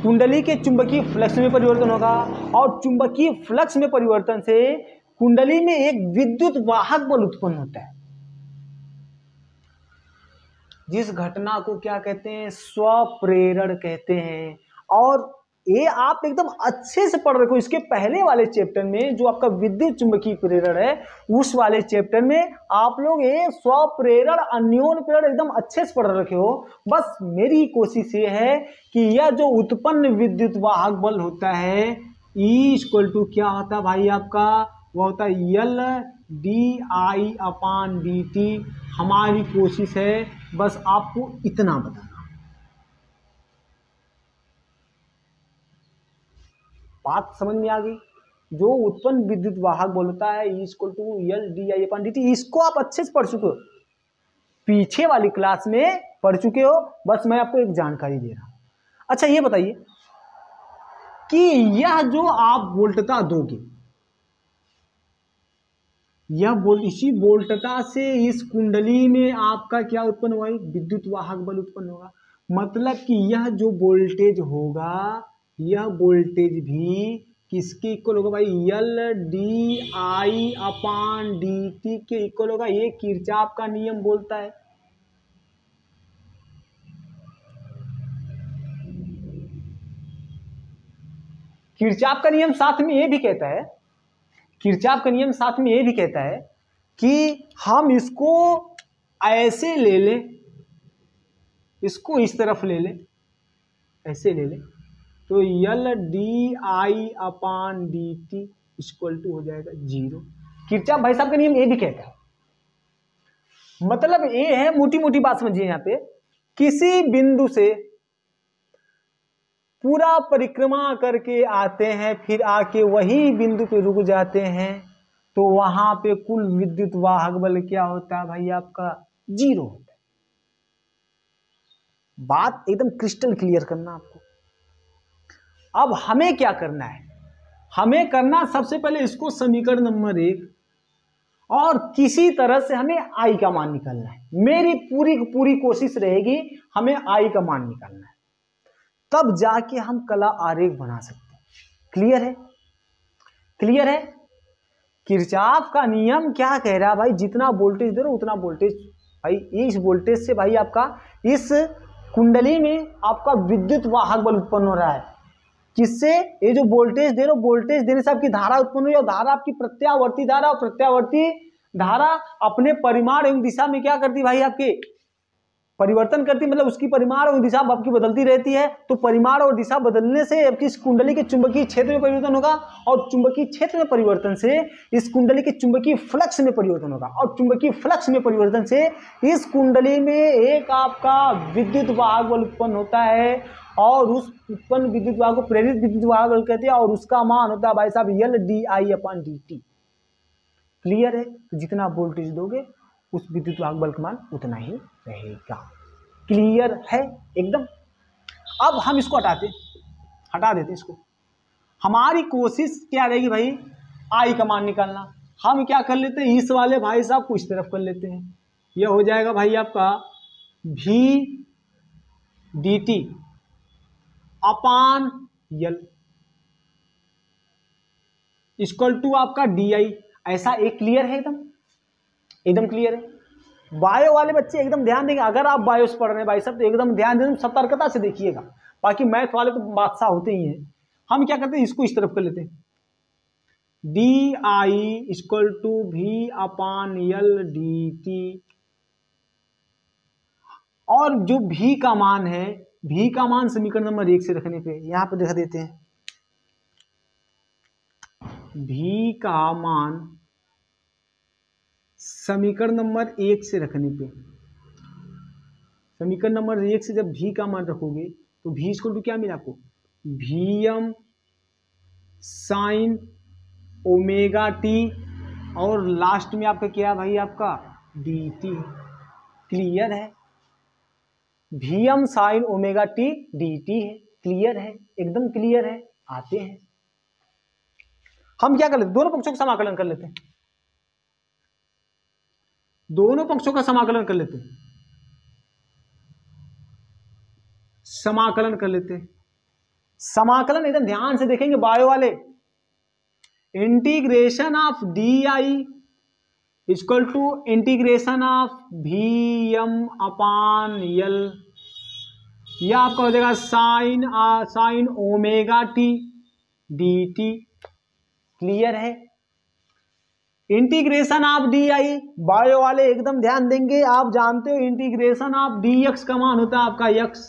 कुंडली के चुंबकीय फ्लक्स में परिवर्तन होगा, और चुंबकीय फ्लक्स में परिवर्तन से कुंडली में एक विद्युत वाहक बल उत्पन्न होता है, जिस घटना को क्या कहते हैं, स्वप्रेरण कहते हैं। और ये आप एकदम अच्छे से पढ़ रहे हो। इसके पहले वाले चैप्टर में जो आपका विद्युत चुंबकीय प्रेरण है, उस वाले चैप्टर में आप लोग ये स्वप्रेरण अन्योन्य प्रेरण एकदम अच्छे से पढ़ रखे हो। बस मेरी कोशिश ये है कि यह जो उत्पन्न विद्युत वाहक बल होता है, ई इक्वल टू क्या होता है भाई आपका, वो होता है L D I upon D T. हमारी कोशिश है बस आपको इतना बताना। बात समझ में आ गई? जो उत्पन्न विद्युत वाहक बोलता है e equal to L D I upon D t, इसको आप अच्छे से पढ़ चुके हो, पीछे वाली क्लास में पढ़ चुके हो, बस मैं आपको एक जानकारी दे रहा हूं। अच्छा ये बताइए कि यह जो आप वोल्टता दोगे, यह इसी वोल्टता से इस कुंडली में आपका क्या उत्पन्न हुआ, विद्युत वाहक बल उत्पन्न होगा। मतलब कि यह जो वोल्टेज होगा, यह वोल्टेज भी किसके इक्वल होगा भाई, L D I upon D T के इक्वल होगा। ये किरचॉफ का नियम बोलता है। किरचॉफ का नियम साथ में ये भी कहता है, किरचॉफ का नियम साथ में ये भी कहता है कि हम इसको ऐसे ले लें, इसको इस तरफ ले लें, ऐसे ले लें, तो L D I upon D T equal to हो जाएगा 0। किरचॉफ भाई साहब का नियम ये भी कहता है। मतलब ये है, मोटी मोटी बात समझिए यहाँ पे, किसी बिंदु से पूरा परिक्रमा करके आते हैं, फिर आके वही बिंदु पे रुक जाते हैं, तो वहां पे कुल विद्युत वाहक बल क्या होता है भाई आपका, 0 होता है। बात एकदम क्रिस्टल क्लियर करना आपको। अब हमें क्या करना है, हमें करना सबसे पहले इसको समीकरण नंबर 1 और किसी तरह से हमें आई का मान निकालना है। मेरी पूरी कोशिश रहेगी हमें आई का मान निकालना है, तब जाके हम कला आरेख बना सकते हैं। क्लियर है? क्लियर है? किरचॉफ का नियम क्या कह रहा है भाई, जितना वोल्टेज दे रहे हो उतना वोल्टेज, भाई इस वोल्टेज से भाई आपका इस कुंडली में आपका विद्युत वाहक बल उत्पन्न हो रहा है। किससे? ये जो वोल्टेज दे रहे हो, वोल्टेज देने से आपकी धारा उत्पन्न हुई, और धारा आपकी प्रत्यावर्ती धारा, और प्रत्यावर्ती धारा अपने परिमाण एवं दिशा में क्या करती भाई, आपके परिवर्तन करती, मतलब उसकी परिमाण और दिशा आपकी बदलती रहती है। तो परिमाण और दिशा बदलने से आपकी इस कुंडली के चुंबकीय क्षेत्र में परिवर्तन होगा, और चुंबकीय क्षेत्र में परिवर्तन से इस कुंडली के चुंबकीय फ्लक्स में परिवर्तन होगा, और चुंबकीय फ्लक्स में परिवर्तन से इस कुंडली में एक आपका विद्युत वाहक बल उत्पन्न होता है, और उस उत्पन्न विद्युत वाहक को प्रेरित विद्युत वाहक बल कहते हैं, और उसका मान होता है भाई साहब L D I upon D T. Clear है? तो जितना वोल्टेज दोगे उस विद्युत वाहक बल का मान उतना ही रहेगा। क्लियर है एकदम? अब हम इसको हटा देते इसको। हमारी कोशिश क्या रहेगी भाई, आई का मान निकालना। हम क्या कर लेते हैं, इस वाले भाई साहब को इस तरफ कर लेते हैं, यह हो जाएगा भाई आपका भी d t upon L equal to आपका डी आई। ऐसा एक क्लियर है? एकदम क्लियर है। बायो वाले बच्चे एकदम ध्यान देंगे, अगर आप बायो से पढ़ रहे हैं भाई साहब तो एकदम ध्यान दें, सतर्कता से देखिएगा। बाकी मैथ वाले तो बादशाह होते ही हैं। हम क्या करते हैं, इसको इस तरफ कर लेते हैं, डी आई इक्वल टू भी अपान यल डी टी, और जो भी का मान है, भी का मान समीकरण नंबर 1 से रखने पे यहां पे दिखा देते हैं, भी का मान समीकरण नंबर 1 से रखने पे, समीकरण नंबर 1 से जब भी का मान रखोगे तो भी इक्वल टू क्या मिला आपको, v m sine omega t, और लास्ट में आपका क्या भाई आपका डी टी। क्लियर है? V m sine omega T D t है। क्लियर है? एकदम क्लियर है। आते हैं हम क्या कर लेते, दोनों पक्षों का समाकलन कर लेते हैं, दोनों पक्षों का समाकलन कर लेते हैं, समाकलन कर लेते हैं। समाकलन एकदम ध्यान से देखेंगे बायो वाले, integration of D I equal to integration of V M upon L, यह आपका हो जाएगा sine omega T D T. Clear है? Integration of D I, bio वाले एकदम ध्यान देंगे, आप जानते हो इंटीग्रेशन ऑफ डी एक्स का मान होता है आपका यक्स,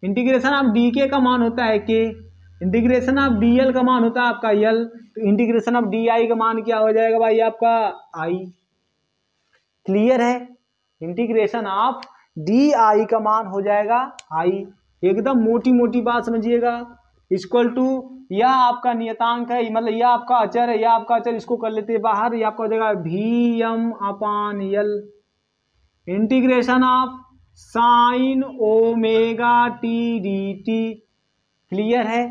इंटीग्रेशन ऑफ डी के का मान होता है के, इंटीग्रेशन ऑफ dl का मान होता है आपका l, तो इंटीग्रेशन ऑफ di का मान क्या हो जाएगा भाई आपका i। क्लियर है? इंटीग्रेशन ऑफ di का मान हो जाएगा i। एकदम मोटी मोटी बात समझिएगा। इक्वल टू यह आपका नियतांक है, मतलब यह आपका अचर है, यह आपका अचर, इसको कर लेते हैं बाहर, यह आपका हो जाएगा Vm/L integration of sine omega T dt। Clear है?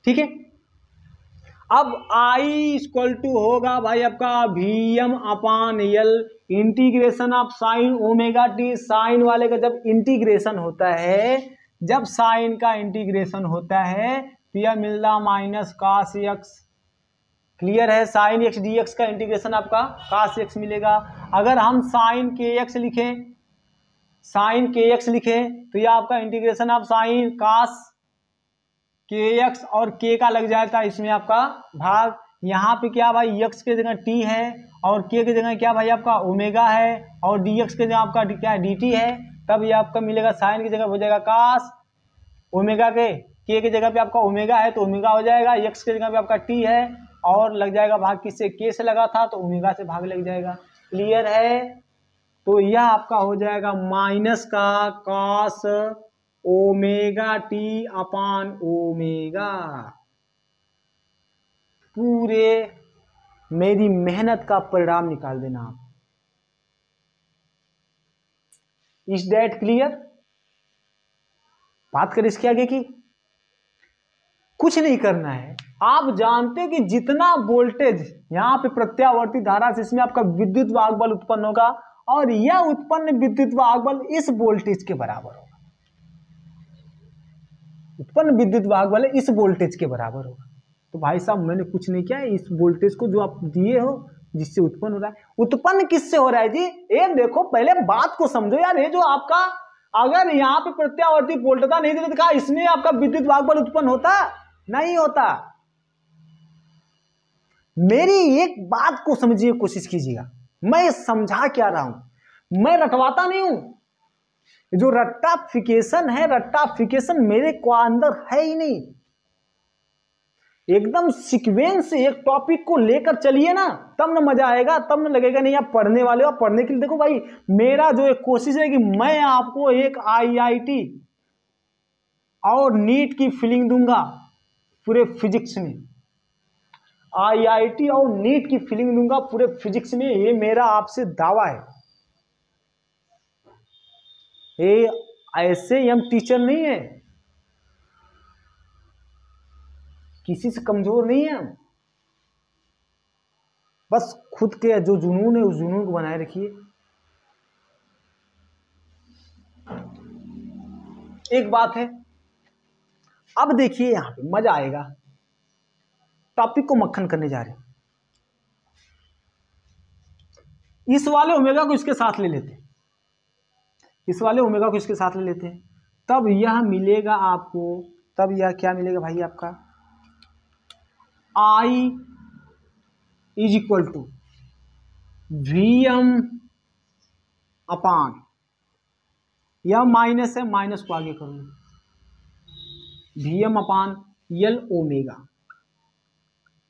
ठीक है। अब I इक्वल टू होगा भाई आपका Vm/L integration of sine omega T. Sine वाले का जब इंटीग्रेशन होता है, जब साइन का इंटीग्रेशन होता है तो यह मिलता माइनस कास एक्स। क्लियर है? साइन एक्स डी एक्स का इंटीग्रेशन आपका कास एक्स मिलेगा। अगर हम साइन के एक्स लिखें, साइन के एक्स लिखें तो यह आपका इंटीग्रेशन ऑफ साइन कास के एक्स, और के का लग जाता है इसमें आपका भाग। यहाँ पे क्या भाई एक्स के जगह टी है और के की जगह क्या भाई आपका ओमेगा है, और डी एक्स के जगह आपका क्या है डी टी है। तब ये आपका मिलेगा साइन की जगह हो जाएगा कास ओमेगा के की जगह पे आपका ओमेगा है तो ओमेगा हो जाएगा, एक्स की जगह पे आपका टी है और लग जाएगा भाग किससे, के से लगा था तो ओमेगा से भाग लग जाएगा। क्लियर है? तो यह आपका हो जाएगा माइनस का cos omega T upon omega. पूरे मेरी मेहनत का परिणाम निकाल देना आप। Is that clear? बात करें इसके आगे की, कुछ नहीं करना है। आप जानते हो कि जितना वोल्टेज यहां पे प्रत्यावर्ती धारा से, इसमें आपका विद्युत वाहक बल उत्पन्न होगा और यह उत्पन्न विद्युत वाहक बल इस वोल्टेज के बराबर होगा। उत्पन्न विद्युत वाहक बल इस वोल्टेज के बराबर होगा। तो भाई साहब मैंने कुछ नहीं किया, इस वोल्टेज को जो आप दिए हो जिससे उत्पन्न हो रहा है, उत्पन्न किससे हो रहा है जी? ये देखो पहले बात को समझो यार। ये जो आपका अगर यहाँ पे प्रत्यावर्ती वोल्टता नहीं देते तो क्या इसमें आपका विद्युत वाहक बल उत्पन्न होता? नहीं होता। मेरी एक बात को समझिए, कोशिश कीजिएगा। मैं समझा क्या रहा हूं, मैं रटवाता नहीं हूं। जो रट्टाफिकेशन है, रट्टाफिकेशन मेरे को अंदर है ही नहीं। एकदम सीक्वेंस से एक टॉपिक को लेकर चलिए ना, तब ना मजा आएगा, तब ना लगेगा नहीं आप पढ़ने वाले हो। पढ़ने के लिए देखो भाई, मेरा जो एक कोशिश है कि मैं आपको एक IIT और नीट की फीलिंग दूंगा पूरे फिजिक्स में। IIT और नीट की फीलिंग दूंगा पूरे फिजिक्स में, ये मेरा आपसे दावा है। ये ऐसे हम टीचर नहीं है, किसी से कमजोर नहीं है हम। बस खुद के जो जुनून है उस जुनून को बनाए रखिए। एक बात है, अब देखिए यहां पे मजा आएगा। टॉपिक को मक्खन करने जा रहे हैं। इस वाले ओमेगा को इसके साथ ले लेते हैं, इस वाले ओमेगा को इसके साथ ले लेते हैं, तब यह मिलेगा आपको, तब यह क्या मिलेगा भाई आपका I is equal to Vm upon, यह माइनस है, माइनस को आगे करूंगा, Vm upon L omega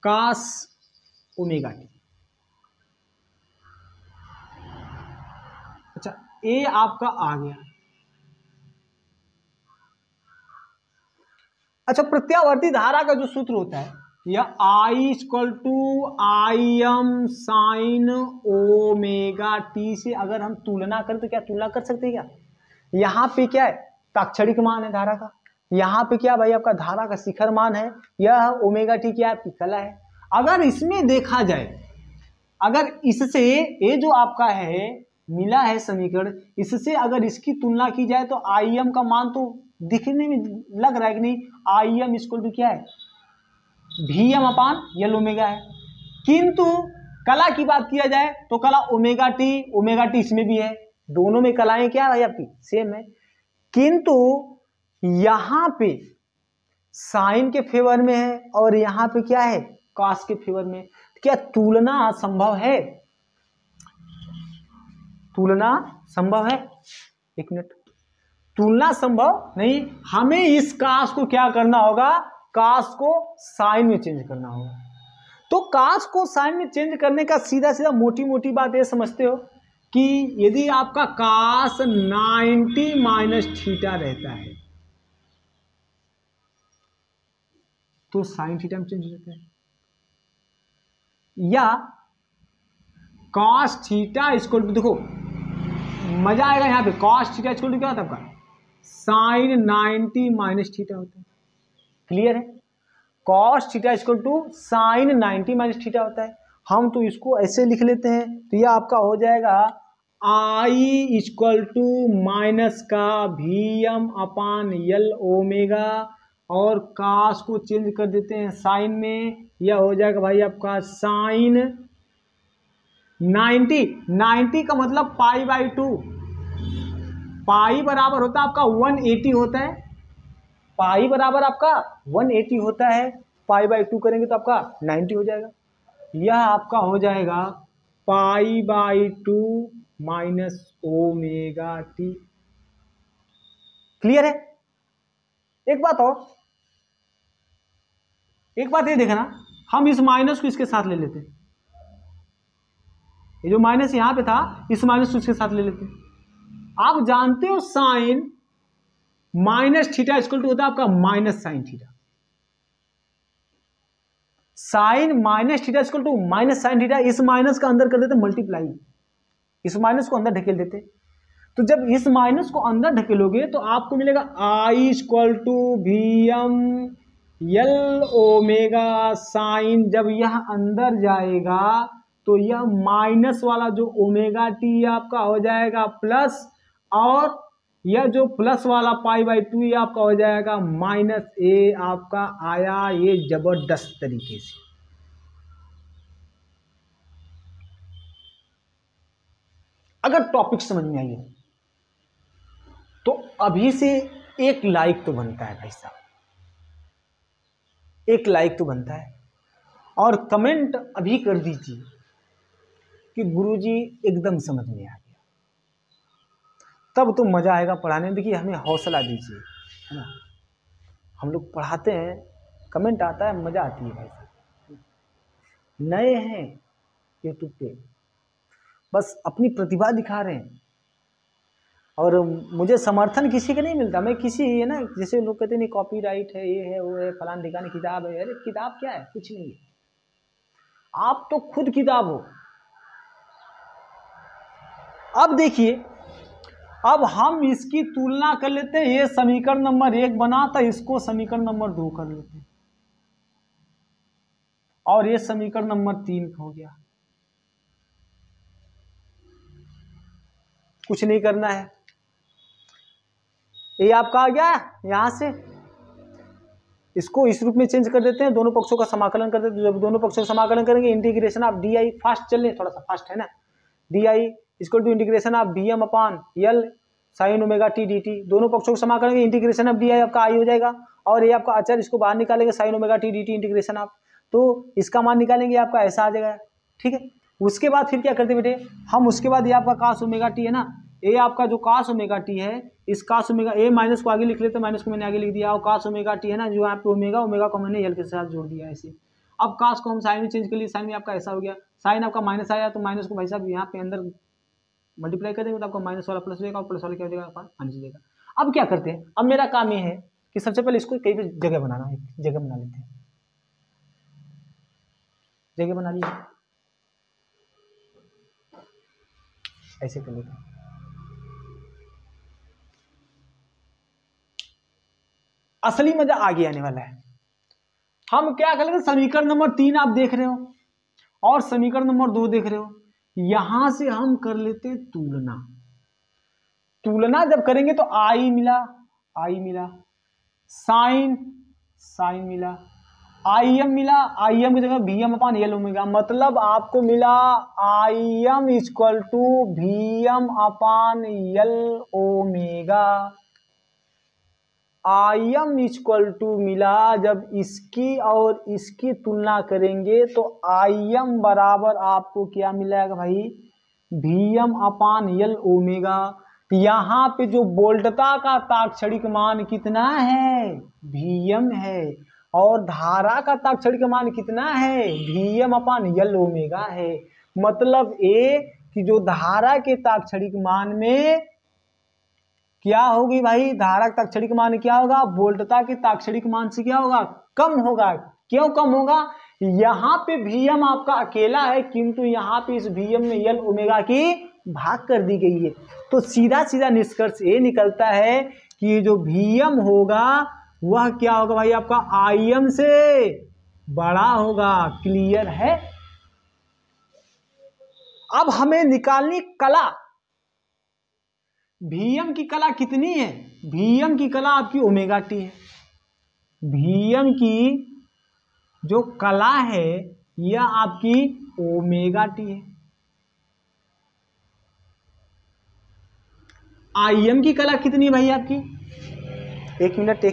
cos omega t. अच्छा ए आपका आ गया। अच्छा प्रत्यावर्ती धारा का जो सूत्र होता है, यह I equal to Im sine omega t से अगर हम तुलना करें तो क्या तुलना कर सकते हैं क्या? यहाँ पे क्या है, ताक्षणिक मान है धारा का, यहाँ पे क्या भाई आपका धारा का शिखर मान है, यह ओमेगा टी क्या आपकी कला है। अगर इसमें देखा जाए, अगर इससे ये जो आपका है मिला है समीकरण, इससे अगर इसकी तुलना की जाए तो Im का मान तो दिखने में लग रहा है कि नहीं, Im इक्वल टू क्या है Vm अपान L ओमेगा है। किंतु कला की बात किया जाए तो कला ओमेगा टी इसमें भी है, दोनों में कलाएं क्या भाई आपकी सेम है। किंतु यहां पे साइन के फेवर में है और यहां पे क्या है कॉस के फेवर में। क्या तुलना संभव है? तुलना संभव है? एक मिनट, तुलना संभव नहीं, हमें इस कास को क्या करना होगा, कास को साइन में चेंज करना होगा। तो कास को साइन में चेंज करने का सीधा सीधा मोटी मोटी बात ये समझते हो कि यदि आपका कास 90 माइनस थीटा रहता है तो साइन थीटा में चेंज हो जाता है, या कॉस थीटा इक्वल टू, देखो मजा आएगा यहाँ पे, कॉस थीटा इक्वल टू क्या होता है आपका, साइन 90 माइनस थीटा होता है। क्लियर है, cos theta equal to sine 90 minus theta होता है। हम तो इसको ऐसे लिख लेते हैं, तो यह आपका हो जाएगा आई इक्वल टू माइनस का VM अपान L ओमेगा, और कास को चेंज कर देते हैं साइन में, यह हो जाएगा भाई आपका साइन 90 का मतलब पाई बाई 2, पाई बराबर होता है आपका 180 होता है, पाई बराबर आपका 180 होता है, पाई बाई 2 करेंगे तो आपका 90 हो जाएगा। यह आपका हो जाएगा pi by 2 minus omega T. Clear है। एक बात और, एक बात ये देखना, हम इस माइनस को इसके साथ ले लेते हैं, ये जो माइनस यहां पे था इस माइनस को इसके साथ ले लेते हैं। आप जानते हो sine minus theta equal to होता है आपका minus sine theta, sine minus theta equal to minus sine theta. इस माइनस का अंदर कर देते मल्टीप्लाई, इस माइनस को अंदर ढकेल देते, तो जब इस माइनस को अंदर ढकेलोगे तो आपको मिलेगा I equal to VM L omega sine. जब यह अंदर जाएगा तो यह माइनस वाला जो ओमेगा टी आपका हो जाएगा प्लस, और यह जो प्लस वाला पाई बाई 2 ये आपका हो जाएगा माइनस ए आपका आया, ये जबरदस्त तरीके से। अगर टॉपिक समझ में आई तो अभी से एक लाइक तो बनता है भाई साहब, एक लाइक तो बनता है, और कमेंट अभी कर दीजिए कि गुरुजी एकदम समझ में आ गया, तब तो मजा आएगा पढ़ाने में। देखिए हमें हौसला दीजिए, है ना, हम लोग पढ़ाते हैं, कमेंट आता है, मजा आती है भाई साहब। नए हैं यूट्यूब पे, बस अपनी प्रतिभा दिखा रहे हैं, और मुझे समर्थन किसी का नहीं मिलता। मैं किसी, है ना, जैसे लोग कहते नहीं कॉपीराइट है, ये है वो है, फलान ठिकाने किताब है, अरे किताब क्या है, कुछ नहीं है, आप तो खुद किताब हो। अब देखिए, अब हम इसकी तुलना कर लेते हैं, ये समीकरण नंबर 1 बना था, इसको समीकरण नंबर 2 कर लेते हैं, और ये समीकरण नंबर 3 हो गया। कुछ नहीं करना है, ये आपका आ गया, यहां से इसको इस रूप में चेंज कर देते हैं, दोनों पक्षों का समाकलन कर देते हैं। जब दोनों पक्षों का समाकलन करेंगे, integration of D i, fast चल रहे, थोड़ा सा फास्ट है ना, d I equal to integration of VM upon L sine omega T D t. दोनों पक्षों को समा करेंगे, इंटीग्रेशन ऑफ डी आई आपका आई हो जाएगा, और ये आपका अचर, इसको बाहर निकालेंगे, sign omega T D T integration of, तो इसका मान निकालेंगे आपका ऐसा आ जाएगा। ठीक है, उसके बाद फिर क्या करते बेटे हम, उसके बाद ये आपका कास ओमेगा टी है ना, ये आपका जो कास ओमेगा टी है, इस कास ओमेगा, ए माइनस को आगे लिख लेते, माइनस को मैंने आगे लिख दिया, और कास ओमेगा टी है ना, जो यहाँ पे ओमेगा, ओमेगा को मैंने L के साथ जोड़ दिया ऐसे। अब कास को हम साइन में चेंज कर लिए, साइन में आपका ऐसा हो गया, साइन आपका माइनस आया, तो माइनस को भाई साहब यहाँ पे अंदर मल्टीप्लाई कर देंगे तो आपका माइनस वाला प्लस हो जाएगा, और प्लस वाला क्या हो जाएगा आपका माइनस हो जाएगा। अब क्या करते हैं, अब मेरा काम ये है कि सबसे पहले इसको कहीं पे जगह बनाना है, जगह बना लेते हैं, जगह बना लिया, ऐसे कर लेते हैं। असली मजा आगे आने वाला है। हम क्या करेंगे, समीकरण नंबर 3 आप देख रहे हो, और समीकरण नंबर 2 देख रहे हो, यहां से हम कर लेते हैं तुलना। तुलना जब करेंगे तो आई मिला, आई मिला, साइन, साइन मिला, आई एम मिला, आई एम की जगह VM अपान L ओमेगा, मतलब आपको मिला I m equal to VM upon L omega. I m equal to मिला, जब इसकी और इसकी तुलना करेंगे तो आई एम बराबर आपको क्या मिलेगा भाई, VM अपान L ओमेगा। यहाँ पे जो वोल्टता का ताक्षणिक मान कितना है, Vm है, और धारा का ताक्षणिक मान कितना है, Vm अपान L ओमेगा है। मतलब ए कि जो धारा के ताक्षणिक मान में क्या होगी भाई, धारा का ताक्षणिक मान क्या होगा, वोल्टता के ताक्षणिक मान से क्या होगा, कम होगा। क्यों कम होगा, यहाँ पे Vm आपका अकेला है, किंतु यहाँ पे इस Vm में L ओमेगा की भाग कर दी गई है। तो सीधा सीधा निष्कर्ष ये निकलता है कि जो Vm होगा वह क्या होगा भाई, आपका Im से बड़ा होगा। क्लियर है। अब हमें निकालनी कला, Vm की कला कितनी है, Vm की कला आपकी ओमेगा टी है। Vm की जो कला है यह आपकी ओमेगा टी है। Im की कला कितनी है भाई आपकी, एक मिनट, ये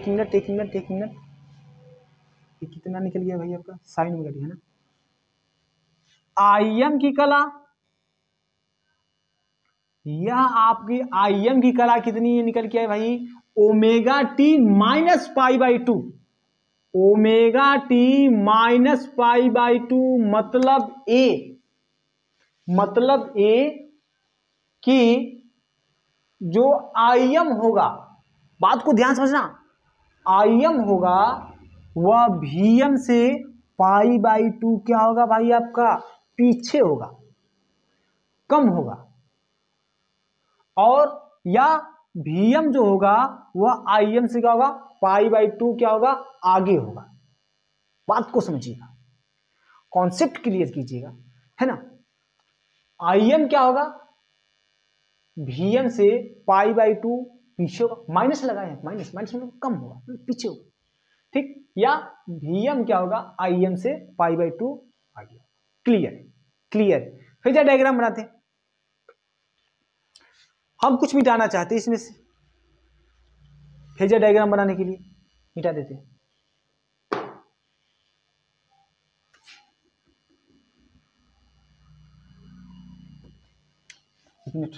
कितना निकल गया भाई आपका, साइन ओमेगा टी है ना। Im की कला, यह आपकी Im की कला कितनी है, निकल के आए भाई omega T minus pi by two, omega T minus pi by two. मतलब ए कि जो Im होगा, बात को ध्यान समझना, Im होगा वह Vm से पाई बाई टू क्या होगा भाई आपका, पीछे होगा, कम होगा। और या Vm जो होगा वह Im से क्या होगा, पाई बाई टू क्या होगा, आगे होगा। बात को समझिएगा, कॉन्सेप्ट क्लियर कीजिएगा, है ना। Im क्या होगा, Vm से पाई बाई टू पीछे होगा, माइनस लगाए हैं, माइनस मतलब कम होगा, पीछे होगा, ठीक। या Vm क्या होगा, Im से पाई बाई टू आगे। क्लियर। फिर क्या डायग्राम बनाते हैं, हम कुछ मिटाना चाहते हैं इसमें से, फेजर डायग्राम बनाने के लिए मिटा देते हैं। एक मिनट,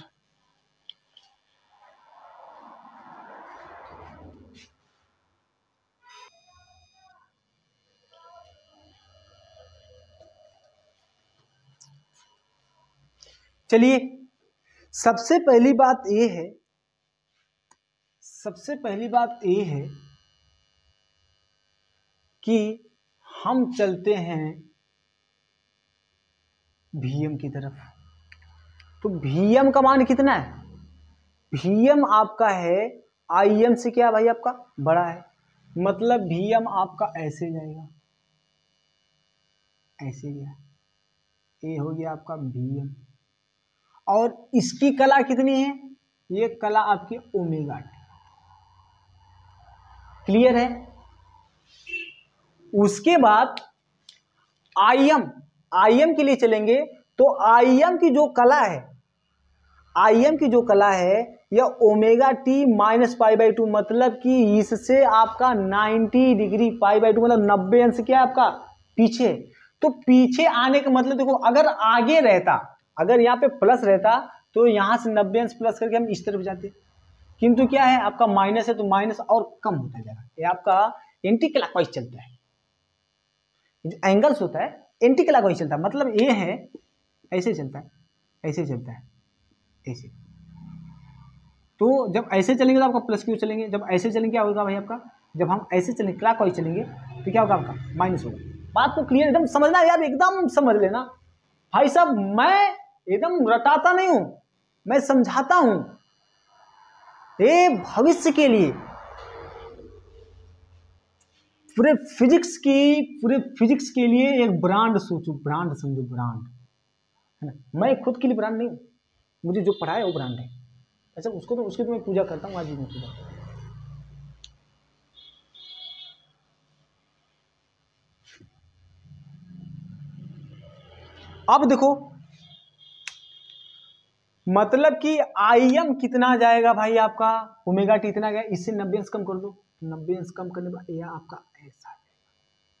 चलिए सबसे पहली बात ये है कि हम चलते हैं Vm की तरफ। तो Vm का मान कितना है, Vm आपका है Im से क्या भाई आपका बड़ा है। मतलब Vm आपका ऐसे जाएगा, ऐसे गया, ये हो गया आपका Vm। और इसकी कला कितनी है, ये कला आपकी ओमेगा टी। क्लियर है। उसके बाद Im के लिए चलेंगे, तो Im की जो कला है यह omega T minus pi by two, मतलब कि इससे आपका 90 डिग्री, पाई बाई टू मतलब 90 अंश क्या है आपका पीछे। तो पीछे आने का मतलब देखो, अगर आगे रहता, अगर यहाँ पे प्लस रहता तो यहां से 90 अंश प्लस करके हम इस तरफ जाते, किंतु क्या है आपका माइनस है, तो माइनस और कम होता जाएगा। ये आपका एंटी क्लॉकवाइज चलता है, एंगल्स होता है एंटी क्लॉकवाइज चलता है। मतलब ये है ऐसे चलता है, ऐसे चलता है, ऐसे। तो जब ऐसे चलेंगे तो आपका प्लस क्यू चलेंगे, जब ऐसे चलेंगे क्या होगा भाई आपका, जब हम ऐसे चलेंगे क्लॉकवाइज चलेंगे तो क्या होगा आपका माइनस होगा। बात को क्लियर एकदम समझना यार, एकदम समझ लेना भाई साहब। मैं एकदम रटाता नहीं हूं, मैं समझाता हूं, ये भविष्य के लिए, पूरे फिजिक्स के लिए एक ब्रांड सोचो, ब्रांड समझो, ब्रांड है ना। मैं खुद के लिए ब्रांड नहीं हूं, मुझे जो पढ़ा है वो ब्रांड है। अच्छा, उसकी तो मैं पूजा करता हूँ, आज भी मैं पूजा करता हूँ। अब देखो, मतलब कि Im कितना जाएगा भाई आपका, ओमेगा टी इतना गया, इससे 90 अंश कम कर दो, 90 अंश कम करने पर यह आपका ऐसा,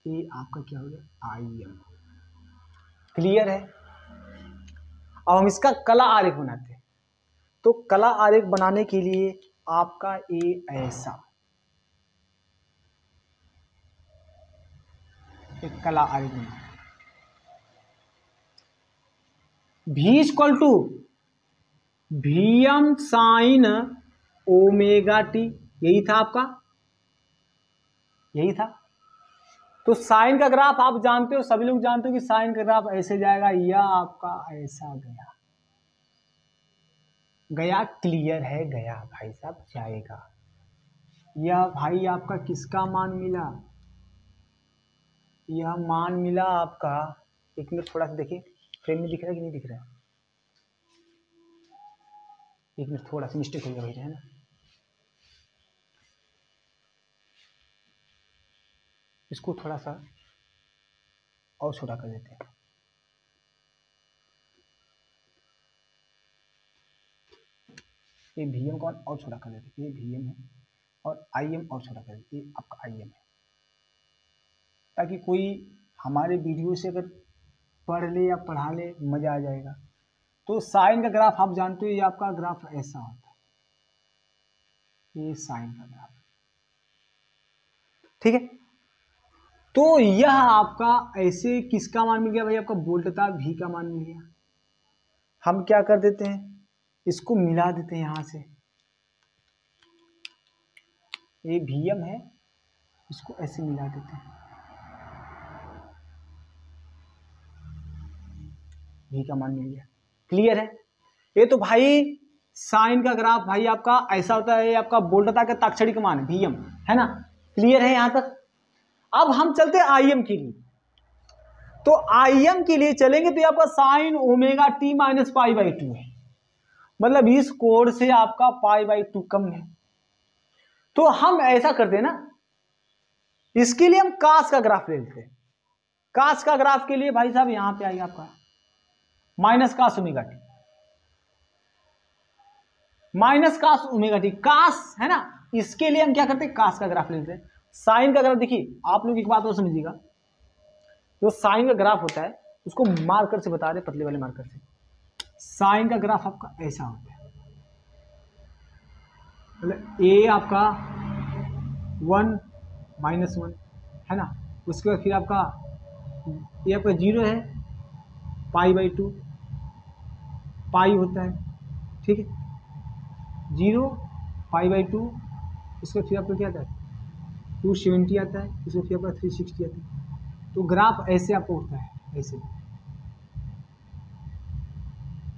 ये आपका क्या हो गया Im। क्लियर है। अब हम इसका कला आरेख बनाते हैं। तो कला आरेख बनाने के लिए आपका ए ऐसा एक कला आरेख बना, V equal to Vm sine omega t, यही था आपका, यही था। तो साइन का ग्राफ आप जानते हो, सभी लोग जानते हो कि साइन का ग्राफ ऐसे जाएगा, यह आपका ऐसा गया, गया क्लियर है, गया भाई साहब जाएगा। यह भाई आपका किसका मान मिला, यह मान मिला आपका, एक मिनट थोड़ा सा देखिए फ्रेम में दिख रहा है कि नहीं दिख रहा है, एक मिनट थोड़ा सा मिस्टेक हो गया भाई, है ना। इसको थोड़ा सा और छोटा कर देते हैं, ये Vm का और छोटा कर देते हैं, ये Vm है और Im और छोटा कर देते हैं, ये आपका Im है, ताकि कोई हमारे वीडियो से अगर पढ़ ले या पढ़ा ले मजा आ जाएगा। तो साइन का ग्राफ आप जानते हो, ये आपका ग्राफ ऐसा होता है, ये साइन का ग्राफ, ठीक है। तो यह आपका ऐसे किसका मान मिल गया भाई, आपका वोल्टता V का मान मिल गया। हम क्या कर देते हैं, इसको मिला देते हैं यहां से, ये Vm है, इसको ऐसे मिला देते हैं, V का मान मिल गया, क्लियर है। ये तो भाई साइन का ग्राफ भाई आपका ऐसा होता है, आपका वोल्टता का ताक्षणिक मान है Vm, है ना, क्लियर है यहां तक। अब हम चलते हैं Im के लिए, तो Im के लिए चलेंगे तो आपका sign omega T minus pi by 2 है, मतलब इस कोण से आपका पाई बाई 2 कम है। तो हम ऐसा करते हैं ना, इसके लिए हम कास का ग्राफ ले लेते हैं। कास का ग्राफ के लिए भाई साहब यहां पे आएगा आपका minus cos omega T, minus cos omega T, cos है ना, इसके लिए हम क्या करते हैं, कास का ग्राफ लेते हैं। साइन का ग्राफ देखिए, आप लोग एक बात और समझिएगा, जो साइन का ग्राफ होता है उसको मार्कर से बता रहे, पतले वाले मार्कर से। साइन का ग्राफ आपका ऐसा होता है, मतलब ए आपका 1 माइनस 1 है ना, उसके बाद फिर आपका ये आपका 0 है, पाई बाई 2 पाई होता है, ठीक है, 0 पाई बाई 2, उसके बाद फिर आपका क्या आता है 270 आता है, उसके फिर आपका 360 आता है। तो ग्राफ ऐसे आपको होता है, ऐसे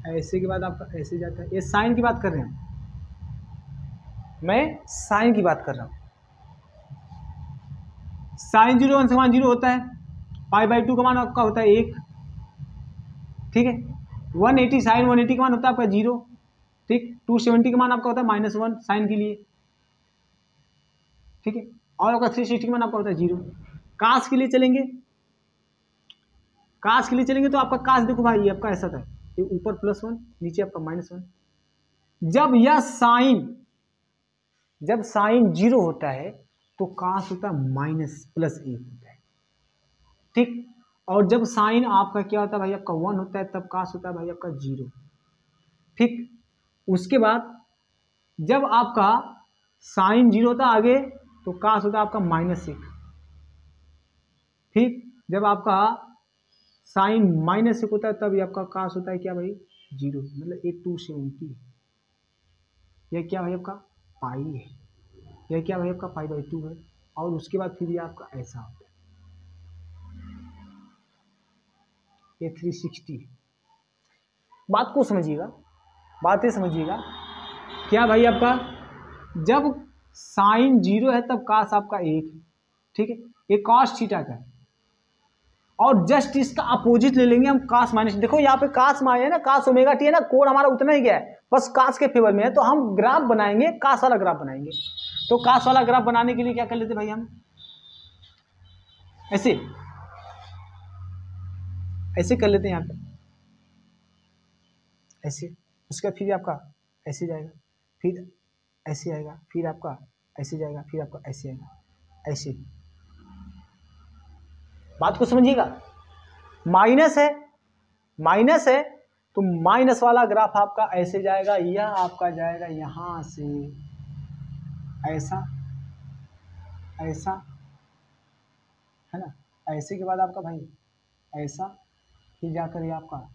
ऐसे के बाद आपका ऐसे जाता है। ये साइन की बात कर रहे हैं, मैं साइन की बात कर रहा हूं। साइन 0 1 समान 0 होता है, पाई बाई 2 का मान आपका होता है 1, ठीक है। 180 साइन 180 का मान होता है आपका 0, ठीक। 270 का मान आपका होता है -1 साइन के लिए, ठीक है, और आपका 360 का मान आपका होता है 0। कास के लिए चलेंगे, कास के लिए चलेंगे तो आपका कास देखो भाई, ये आपका ऐसा था, ये ऊपर +1 नीचे आपका -1। जब यह साइन, जब साइन 0 होता है तो कास होता है -+1 होता है, ठीक। और जब साइन आपका क्या होता है भाई, आपका 1 होता है, तब कास होता है भाई आपका 0, ठीक। उसके बाद जब आपका साइन 0 होता है आगे, तो कास होता है आपका -1, ठीक। जब आपका साइन -1 होता है तब आपका कास होता है क्या भाई 0, मतलब 270 है। यह क्या भाई आपका पाई है, यह क्या भाई आपका पाई बाई 2 है। और उसके बाद फिर ये आपका ऐसा होता है, ये 360। बात को समझिएगा, बात ये समझिएगा, क्या भाई आपका जब साइन 0 है तब कास आपका 1 है, ठीक है, ये कॉस थीटा का है। और जस्ट इसका अपोजिट ले लेंगे हम, कास माइनस, देखो यहाँ पे कास माइनस है ना, कास ओमेगा टी है ना, कोण हमारा उतना ही गया है, बस कास के फेवर में है। तो हम ग्राफ बनाएंगे, कास वाला ग्राफ बनाएंगे। तो कास वाला ग्राफ बनाने के लिए क्या कर लेते भाई, हम ऐसे ऐसे कर लेते हैं, यहाँ पे ऐसे, उसका फिर आपका ऐसे जाएगा, फिर ऐसे आएगा, फिर आपका ऐसे जाएगा, फिर आपका ऐसे आएगा, ऐसे। बात को समझिएगा, माइनस है, माइनस है, तो माइनस वाला ग्राफ आपका ऐसे जाएगा, यह आपका जाएगा यहाँ से ऐसा, ऐसा है ना, ऐसे के बाद आपका भाई ऐसा, फिर जाकर ये आपका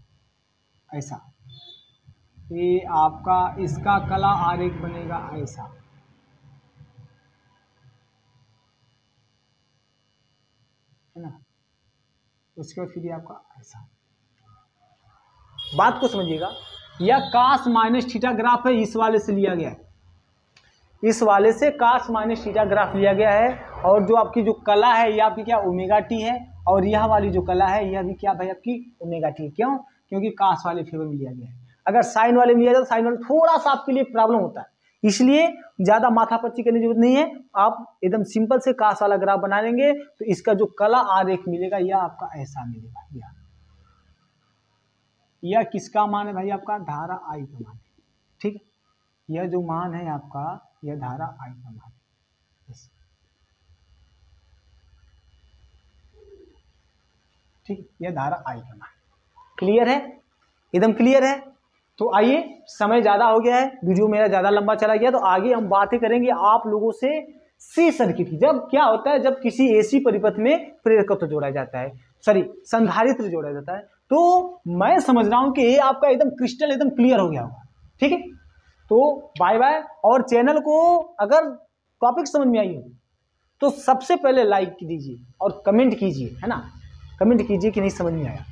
ऐसा, ये आपका इसका कला आरेख बनेगा ऐसा, है ना। उसके बाद फिर ये आपका ऐसा। बात को समझिएगा, यह कास माइनस थीटा ग्राफ है, इस वाले से लिया गया है, इस वाले से कास माइनस थीटा ग्राफ लिया गया है। और जो आपकी जो कला है ये आपकी क्या ओमेगा टी है, और यह वाली जो कला है यह भी क्या भाई आपकी ओमेगा टी। क्यों? क्योंकि कास वाले फेवर में लिया गया है। अगर साइन वाले में लिया जाए तो साइन वाले थोड़ा सा आपके लिए प्रॉब्लम होता है, इसलिए ज्यादा माथापच्ची करने की जरूरत नहीं है। आप एकदम सिंपल से कास वाला ग्राफ बना लेंगे तो इसका जो कला आरेख मिलेगा यह आपका ऐसा मिलेगा। यह किसका मान है भाई? आपका धारा आई का मान है, ठीक है। यह जो मान है आपका, यह धारा आई का मान है, ठीक है, यह धारा आई का मान। क्लियर है? एकदम क्लियर है। तो आइए, समय ज्यादा हो गया है, वीडियो मेरा ज्यादा लंबा चला गया, तो आगे हम बातें करेंगे आप लोगों से सी सर्किट की। जब क्या होता है, जब किसी एसी परिपथ में प्रेरकत्व जोड़ा जाता है, सॉरी संधारित्र जोड़ा जाता है, तो मैं समझ रहा हूं कि ये आपका एकदम क्रिस्टल एकदम क्लियर हो गया होगा, ठीक है। तो बाय बाय। और चैनल को अगर टॉपिक समझ में आई हो तो सबसे पहले लाइक दीजिए और कमेंट कीजिए, है ना, कमेंट कीजिए कि नहीं समझ में आया।